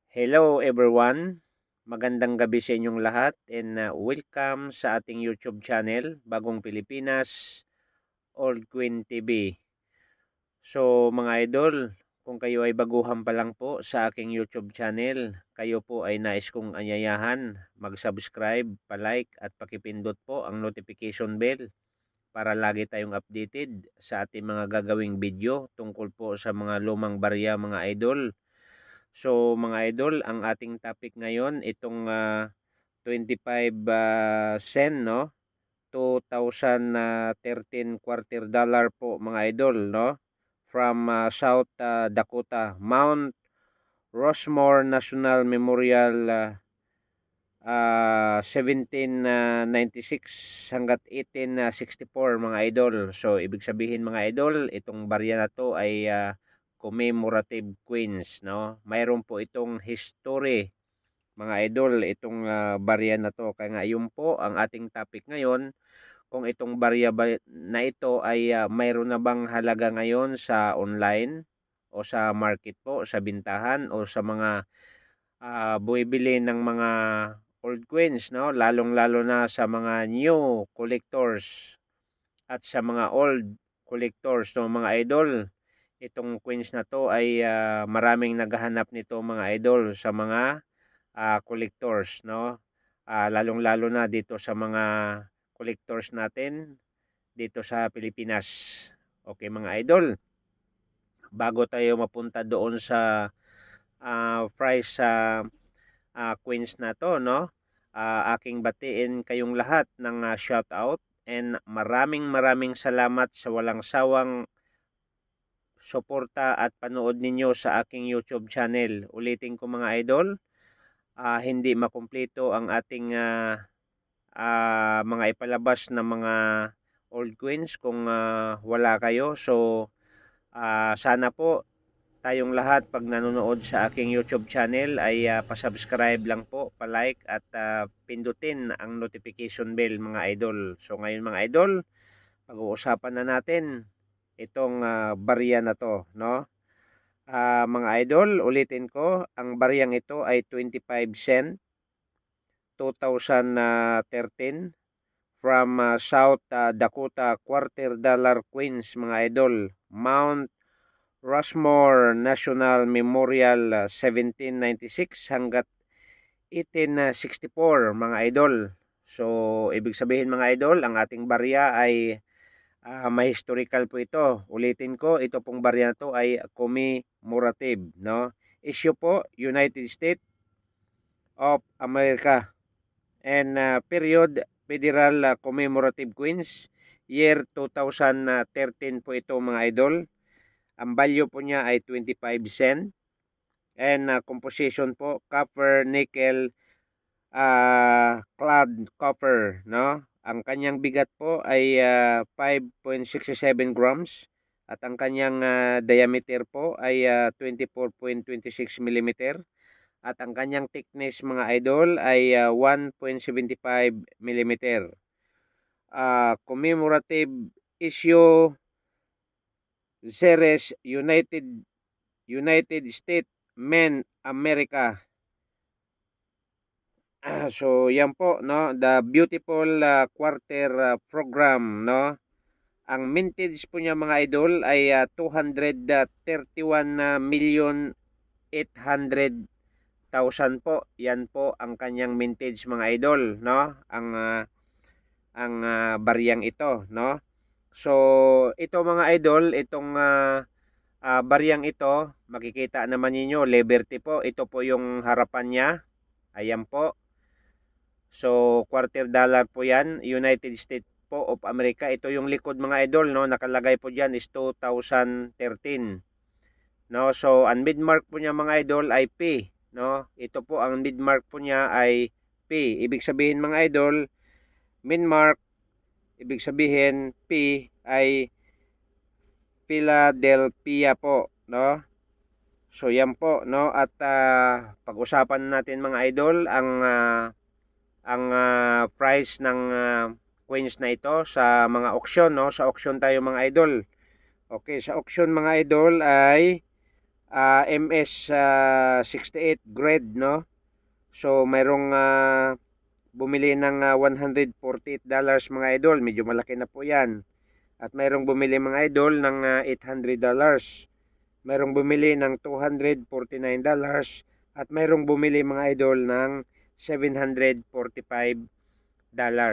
Hello everyone, magandang gabi sa inyong lahat and welcome sa ating YouTube channel, Bagong Pilipinas, Old Queen TV. So mga idol, kung kayo ay baguhan pa lang po sa aking YouTube channel, kayo po ay nais kong anyayahan, mag-subscribe, pa-like at pakipindot po ang notification bell para lagi tayong updated sa ating mga gagawing video tungkol po sa mga lumang barya mga idol. So mga idol, ang ating topic ngayon itong 25 cent, no? 2013 quarter dollar po mga idol, no? From South Dakota, Mount Rushmore National Memorial 1796 hanggat 1864 mga idol. So ibig sabihin mga idol, itong barya na to ay commemorative coins, no? Mayroon po itong history mga idol, itong barya na to. Kaya nga yun po ang ating topic ngayon, kung itong barya na ito ay mayroon na bang halaga ngayon sa online o sa market po, sa bintahan o sa mga buwibili ng mga old coins, no? Lalong-lalo na sa mga new collectors at sa mga old collectors, no mga idol. Itong coins na to ay maraming naghahanap nito mga idol sa mga collectors, no? Lalong-lalo na dito sa mga collectors natin dito sa Pilipinas. Okay mga idol, bago tayo mapunta doon sa price sa coins na to, no? Aking batiin kayong lahat ng shout out and maraming salamat sa walang sawang suporta at panood ninyo sa aking YouTube channel. Ulitin ko mga idol, hindi makumpleto ang ating mga ipalabas na mga old coins kung wala kayo. So sana po tayong lahat pag nanonood sa aking YouTube channel ay pasubscribe lang po, palike at pindutin ang notification bell mga idol. So ngayon mga idol, pag-uusapan na natin itong barya na to, no? Mga idol, ulitin ko, ang baryang ito ay 25 cent 2013 from South Dakota quarter dollar coins mga idol. Mount Rushmore National Memorial 1796 hanggat 1864 mga idol. So ibig sabihin mga idol, ang ating barya ay may historical po ito. Ulitin ko, ito pong barya to ay commemorative, no? Issue po United States of America and period Federal Commemorative Coins year 2013 po ito mga idol. Ang value po niya ay 25 cent and composition po copper, nickel, clad copper, no? Ang kanyang bigat po ay 5.67 grams at ang kanyang diameter po ay 24.26 millimeter at ang kanyang thickness mga idol ay 1.75 millimeter. Commemorative issue Series United States Men America. So yan po, no, the beautiful quarter program, no. Ang mintage po niya mga idol ay 231 million 800,000 po. Yan po ang kanyang mintage mga idol, no. Ang baryang ito, no. So ito mga idol, itong baryang ito, makikita naman niyo Liberty po. Ito po yung harapan niya. Ayan po. So quarter dollar po yan, United States po of America. Ito yung likod mga idol, no. Nakalagay po diyan is 2013. No, so ang midmark po niya mga idol ay P, no. Ito po ang midmark po niya ay P. Ibig sabihin mga idol, midmark ibig sabihin P ay Philadelphia po, no? So yan po, no? At pag-usapan natin mga idol ang price ng coins na ito sa mga auction, no? Sa auction tayo mga idol. Okay, sa auction mga idol ay MS 68 grade, no? So mayroong bumili ng $148 mga idol, medyo malaki na po yan. At mayroong bumili mga idol ng $800. Mayroong bumili ng $249 at mayroong bumili mga idol ng $745.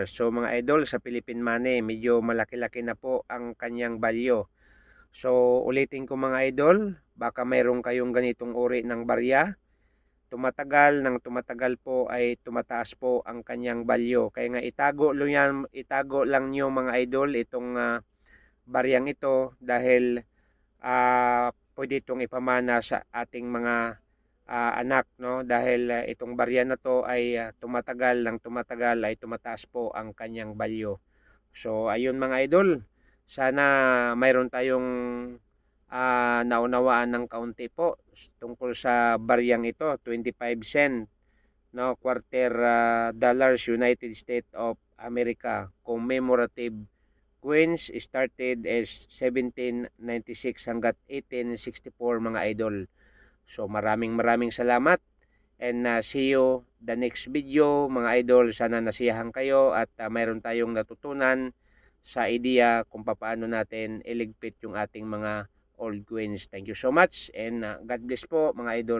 So mga idol, sa Philippine money, medyo malaki-laki na po ang kanyang value. So ulitin ko mga idol, baka mayroong kayong ganitong uri ng barya. Tumatagal po ay tumataas po ang kanyang value. Kaya nga itago lang niyo mga idol itong baryang ito dahil pwede itong ipamana sa ating mga anak, no? Dahil itong barya na to ay tumatagal ay tumataas po ang kanyang value. So ayun mga idol, sana mayroon tayong naunawaan ng kaunti po tungkol sa baryang ito, 25 cent, no, quarter dollars United States of America, commemorative coins, started as 1796 hanggat 1864 mga idol. So maraming salamat and see you the next video mga idol. Sana nasiyahan kayo at mayroon tayong natutunan sa idea kung paano natin iligpit yung ating mga old coins. Thank you so much and God bless po mga idol.